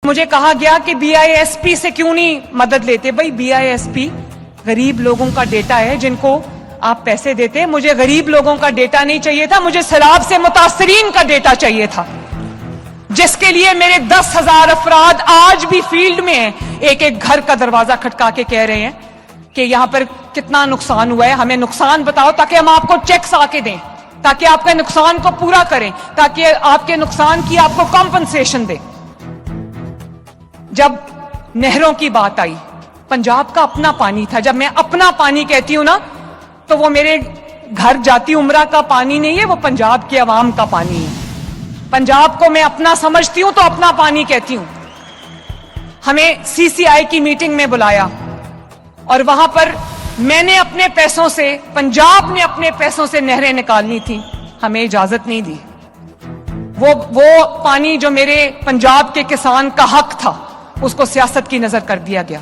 مجھے کہا گیا کہ بی آئی ایس پی سے کیوں نہیں مدد لیتے. بھائی بی آئی ایس پی غریب لوگوں کا ڈیٹا ہے جن کو آپ پیسے دیتے. مجھے غریب لوگوں کا ڈیٹا نہیں چاہیے تھا, مجھے سیلاب سے متاثرین کا ڈیٹا چاہیے تھا, جس کے لیے میرے 10,000 افراد آج بھی فیلڈ میں ہیں, ایک ایک گھر کا دروازہ کھٹکا کے کہہ رہے ہیں کہ یہاں پر کتنا نقصان ہوا ہے, ہمیں نقصان بتاؤ تاکہ ہم آپ کو چیکس آ کے دیں, تاکہ آپ کے نقصان کو پورا کریں, تاکہ آپ کے نقصان کی آپ کو کمپنسیشن دیں. جب نہروں کی بات آئی, پنجاب کا اپنا پانی تھا. جب میں اپنا پانی کہتی ہوں نا, تو وہ میرے گھر جاتی عمرہ کا پانی نہیں ہے, وہ پنجاب کے عوام کا پانی ہے. پنجاب کو میں اپنا سمجھتی ہوں تو اپنا پانی کہتی ہوں. ہمیں سی سی آئی کی میٹنگ میں بلایا اور وہاں پر میں نے اپنے پیسوں سے, پنجاب نے اپنے پیسوں سے نہریں نکالنی تھی, ہمیں اجازت نہیں دی. وہ پانی جو میرے پنجاب کے کسان کا حق تھا, اس کو سیاست کی نظر کر دیا گیا.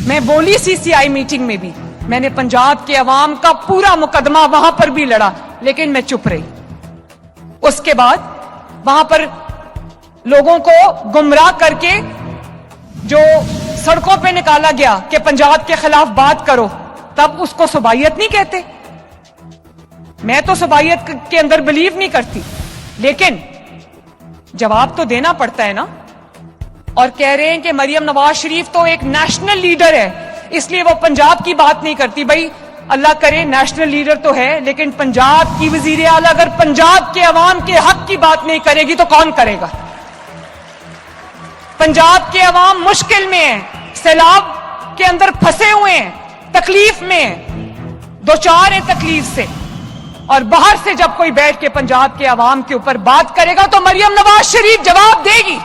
میں بولی سی سی آئی میٹنگ میں بھی, میں نے پنجاب کے عوام کا پورا مقدمہ وہاں پر بھی لڑا, لیکن میں چپ رہی. اس کے بعد وہاں پر لوگوں کو گمراہ کر کے جو سڑکوں پہ نکالا گیا کہ پنجاب کے خلاف بات کرو, تب اس کو صوبائیت نہیں کہتے. میں تو صوبائیت کے اندر بلیو نہیں کرتی, لیکن جواب تو دینا پڑتا ہے نا. اور کہہ رہے ہیں کہ مریم نواز شریف تو ایک نیشنل لیڈر ہے, اس لیے وہ پنجاب کی بات نہیں کرتی. بھائی اللہ کرے, نیشنل لیڈر تو ہے, لیکن پنجاب کی وزیر اعلیٰ اگر پنجاب کے عوام کے حق کی بات نہیں کرے گی تو کون کرے گا؟ پنجاب کے عوام مشکل میں ہیں, سیلاب کے اندر پھنسے ہوئے ہیں, تکلیف میں ہیں, دوچار ہیں تکلیف سے, اور باہر سے جب کوئی بیٹھ کے پنجاب کے عوام کے اوپر بات کرے گا تو مریم نواز شریف جواب دے گی.